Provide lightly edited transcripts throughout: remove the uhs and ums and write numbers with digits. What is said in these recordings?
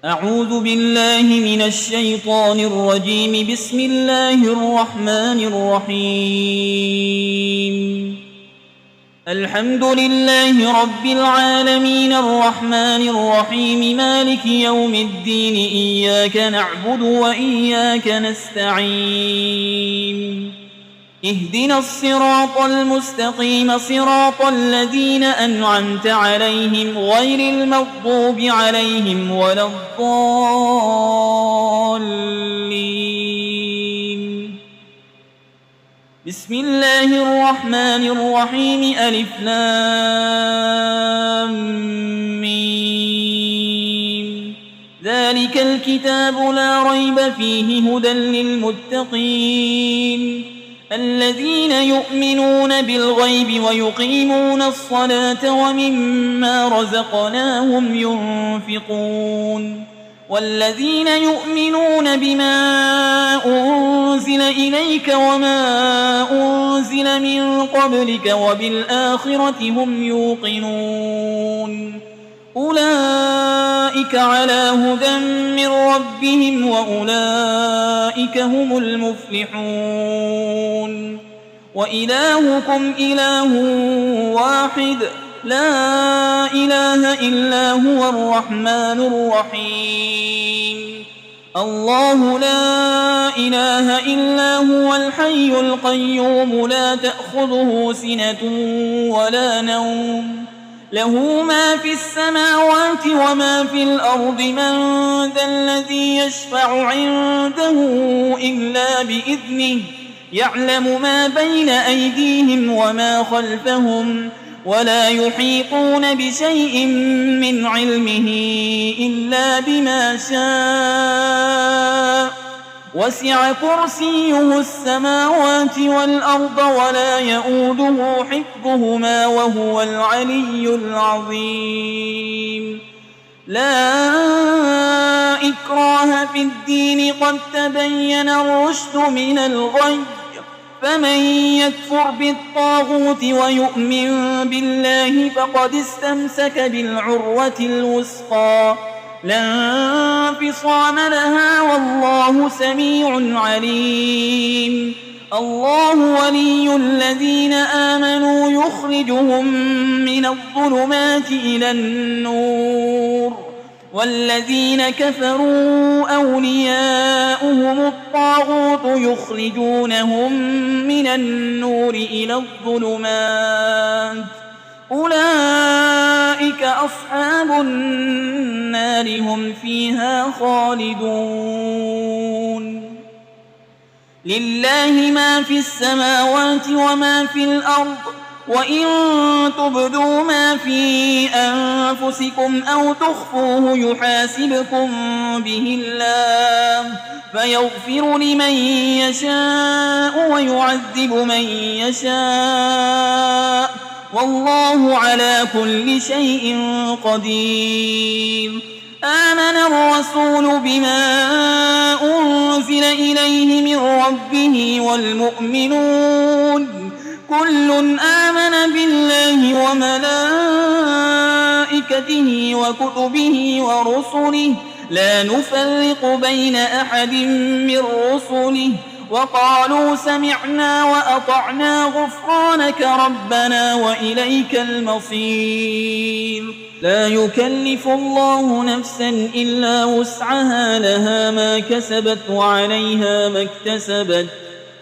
أعوذ بالله من الشيطان الرجيم. بسم الله الرحمن الرحيم. الحمد لله رب العالمين الرحمن الرحيم مالك يوم الدين. إياك نعبد وإياك نستعين. اهدنا الصراط المستقيم صراط الذين أنعمت عليهم غير المغضوب عليهم ولا الضالين. بسم الله الرحمن الرحيم. ألف لام ميم. ذلك الكتاب لا ريب فيه هدى للمتقين الذين يؤمنون بالغيب ويقيمون الصلاة ومما رزقناهم ينفقون والذين يؤمنون بما أنزل إليك وما أنزل من قبلك وبالآخرة هم يوقنون أولئك على هدى من ربهم وأولئك هم المفلحون. وإلهكم إله واحد لا إله إلا هو الرحمن الرحيم. الله لا إله إلا هو الحي القيوم لا تأخذه سنة ولا نوم له ما في السماوات وما في الأرض. من ذا الذي يشفع عنده إلا بإذنه يعلم ما بين أيديهم وما خلفهم ولا يحيطون بشيء من علمه إلا بما شاء. وسع كرسيه السماوات والأرض ولا يؤوده حفظهما وهو العلي العظيم. لا إكراه في الدين قد تبين الرشد من الغي. فمن يكفر بالطاغوت ويؤمن بالله فقد استمسك بالعروة الوثقى لا انفصام لها والله سميع عليم. الله ولي الذين آمنوا يخرجهم من الظلمات إلى النور والذين كفروا أولياؤهم الطاغوت يخرجونهم من النور إلى الظلمات أولئك أصحاب النار هم فيها خالدون. لله ما في السماوات وما في الأرض وإن تبدوا ما في أنفسكم أو تخفوه يحاسبكم به الله فيغفر لمن يشاء ويعذب من يشاء والله على كل شيء قدير. آمن الرسول بما أنزل إليه من ربه والمؤمنون كل آمن بالله وملائكته وكتبه ورسله لا نفرق بين أحد من رسله وقالوا سمعنا وأطعنا غفرانك ربنا وإليك المصير. لا يكلف الله نفسا إلا وسعها لها ما كسبت وعليها ما اكتسبت.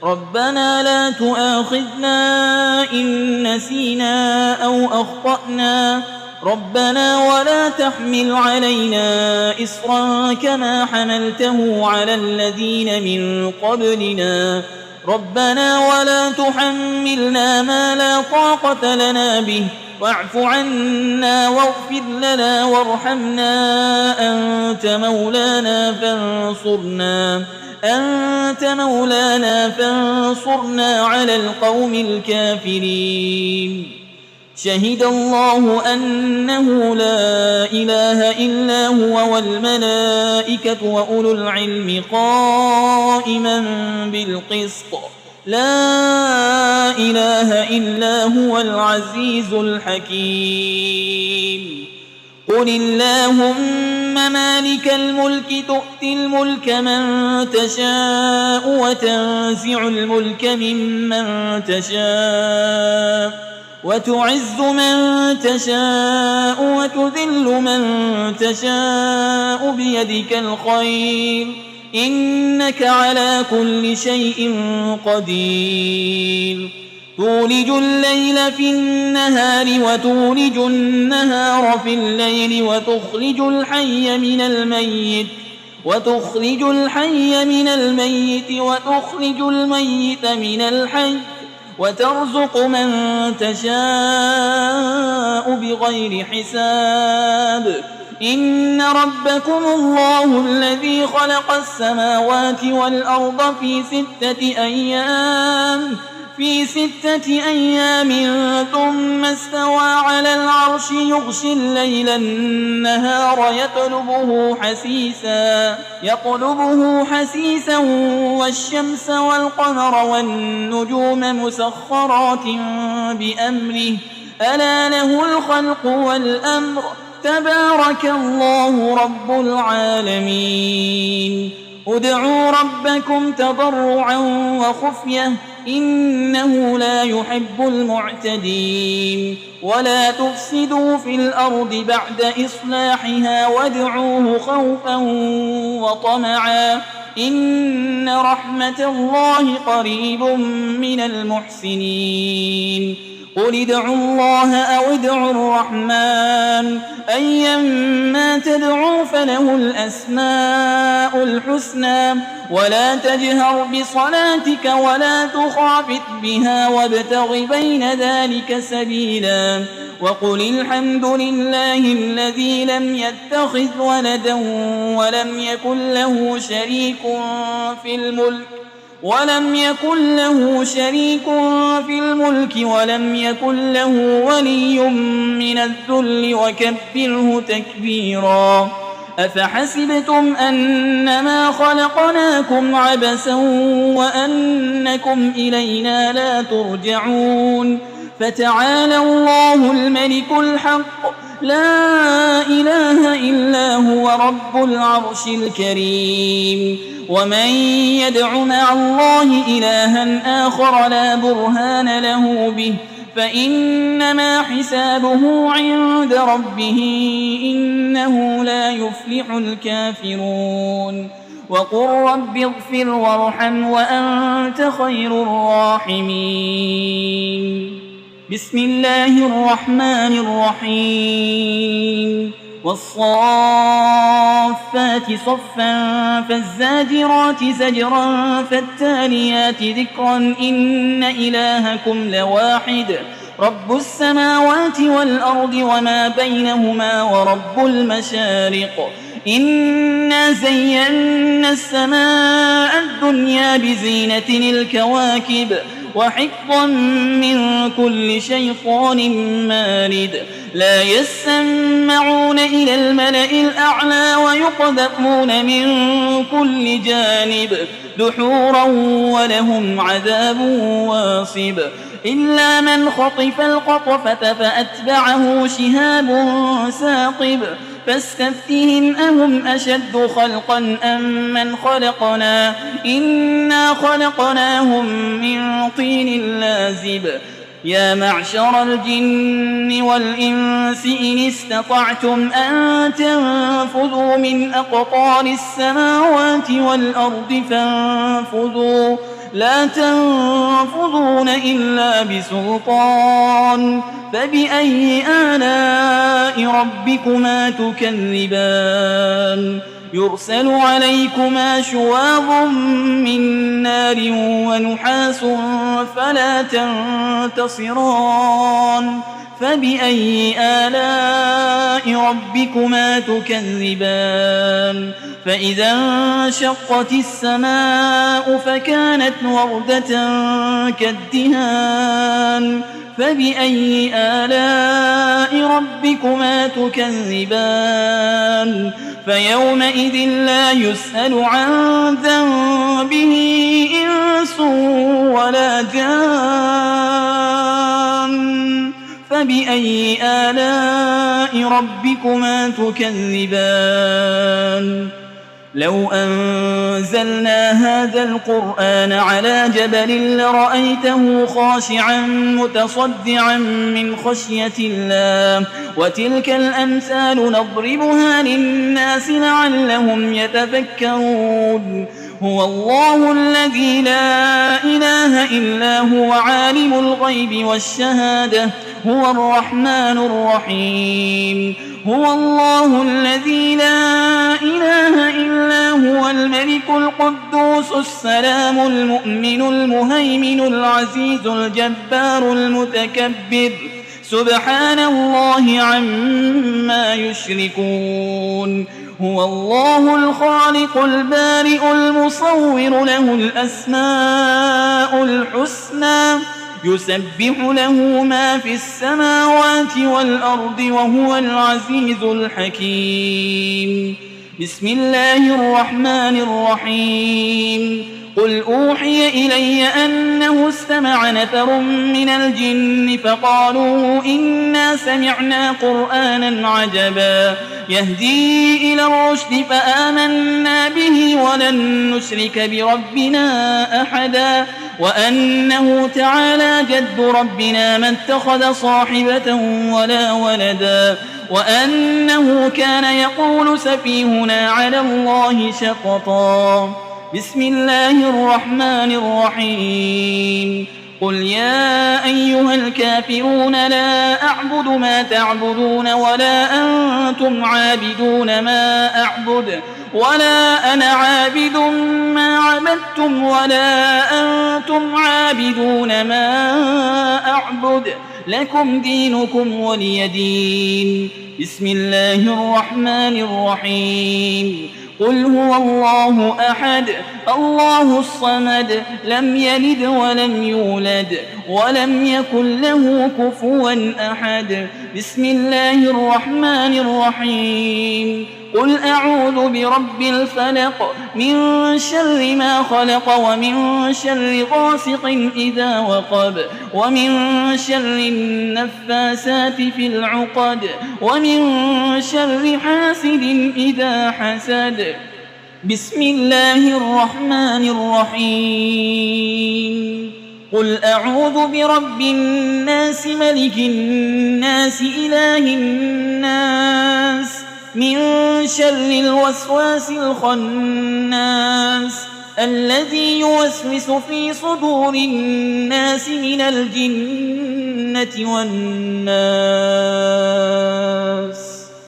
ربنا لا تؤاخذنا إن نسينا أو أخطأنا ربنا ولا تحمل علينا إصرا كما حملته على الذين من قبلنا ربنا ولا تحملنا ما لا طاقة لنا به واعف عنا واغفر لنا وارحمنا أنت مولانا فانصرنا على القوم الكافرين. شهد الله أنه لا إله إلا هو والملائكة وأولو العلم قائما بالقسط لا إله إلا هو العزيز الحكيم. قل اللهم مالك الملك تؤتي الملك من تشاء وتنزع الملك ممن تشاء وتعز من تشاء وتذل من تشاء بيدك الخير إنك على كل شيء قدير تولج الليل في النهار وتولج النهار في الليل وتخرج الحي من الميت وتخرج الميت من الحي وترزق من تشاء بغير حساب إن ربكم الله الذي خلق السماوات والأرض في 6 أيام ثم استوى على العرش يغشي الليل النهار يطلبه حسيسا والشمس والقمر والنجوم مسخرات بأمره ألا له الخلق والأمر تبارك الله رب العالمين ادعوا ربكم تضرعا وخفية إنه لا يحب المعتدين ولا تفسدوا في الأرض بعد إصلاحها وادعوه خوفا وطمعا إن رحمة الله قريب من المحسنين قل ادعوا الله أو ادعوا الرحمن أيما تدعوا فله الأسماء الحسنى ولا تجهر بصلاتك ولا تخافت بها وابتغ بين ذلك سبيلا وقل الحمد لله الذي لم يتخذ ولدا ولم يكن له شريك في الملك ولم يكن له ولي من الذل وكبره تكبيرا أفحسبتم أنما خلقناكم عبثا وأنكم إلينا لا ترجعون فتعالى الله الملك الحق لا إله إلا هو رب العرش الكريم ومن يدع مع الله إلها آخر لا برهان له به فإنما حسابه عند ربه إنه لا يفلح الكافرون وقل رب اغفر وارحم وأنت خير الراحمين بسم الله الرحمن الرحيم والصافات صفا فالزاجرات زجرا فالتاليات ذكرا إن إلهكم لواحد رب السماوات والأرض وما بينهما ورب المشارق إنا زينا السماء الدنيا بزينة الكواكب وحفظا من كل شيطان مارد لا يسمعون إلى الملأ الأعلى ويقذفون من كل جانب دحورا ولهم عذاب واصب إلا من خطف القطفة فأتبعه شهاب ثاقب فاستفتهم أهم أشد خلقا أم من خلقنا إنا خلقناهم من طين لازب يا معشر الجن والإنس إن استطعتم أن تنفذوا من أقطار السماوات والأرض فانفذوا لا تنفذون إلا بسلطان فبأي آلاء ربكما تكذبان يرسل عليكما شواظ من نار ونحاس فلا تنتصران فبأي آلاء ربكما تكذبان فإذا انشقت السماء فكانت وردة كالدهان فبأي آلاء ربكما تكذبان فيومئذ لا يسأل عن ذنبه إنس ولا جان فبأي آلاء ربكما تكذبان لو أنزلنا هذا القرآن على جبل لرأيته خاشعا متصدعا من خشية الله وتلك الأمثال نضربها للناس لعلهم يتفكرون هو الله الذي لا إله إلا هو عالم الغيب والشهادة هو الرحمن الرحيم هو الله الذي لا إله إلا هو الملك القدوس السلام المؤمن المهيمن العزيز الجبار المتكبر سبحان الله عما يشركون هو الله الخالق البارئ المصور له الأسماء الحسنى يسبح له ما في السماوات والأرض وهو العزيز الحكيم بسم الله الرحمن الرحيم قل أوحي إلي أنه استمع نفر من الجن فقالوا إنا سمعنا قرآنا عجبا يهدي إلى الرشد فآمنا به ولن نشرك بربنا أحدا وأنه تعالى جد ربنا ما اتخذ صاحبة ولا ولدا وأنه كان يقول سفيهنا على الله شططا بسم الله الرحمن الرحيم قل يا أيها الكافرون لا أعبد ما تعبدون ولا أنتم عابدون ما أعبد ولا أنا عابد ما عبدتم ولا أنتم عابدون ما أعبد لكم دينكم ولي دين بسم الله الرحمن الرحيم قل هو الله أحد الله الصمد لم يلد ولم يولد ولم يكن له كفوا أحد بسم الله الرحمن الرحيم قل أعوذ برب الفلق من شر ما خلق ومن شر غاسق إذا وقب ومن شر النفاسات في العقد ومن شر حاسد إذا حسد بسم الله الرحمن الرحيم قل أعوذ برب الناس ملك الناس إله الناس من شر الوسواس الخناس الذي يوسوس في صدور الناس من الجنة والناس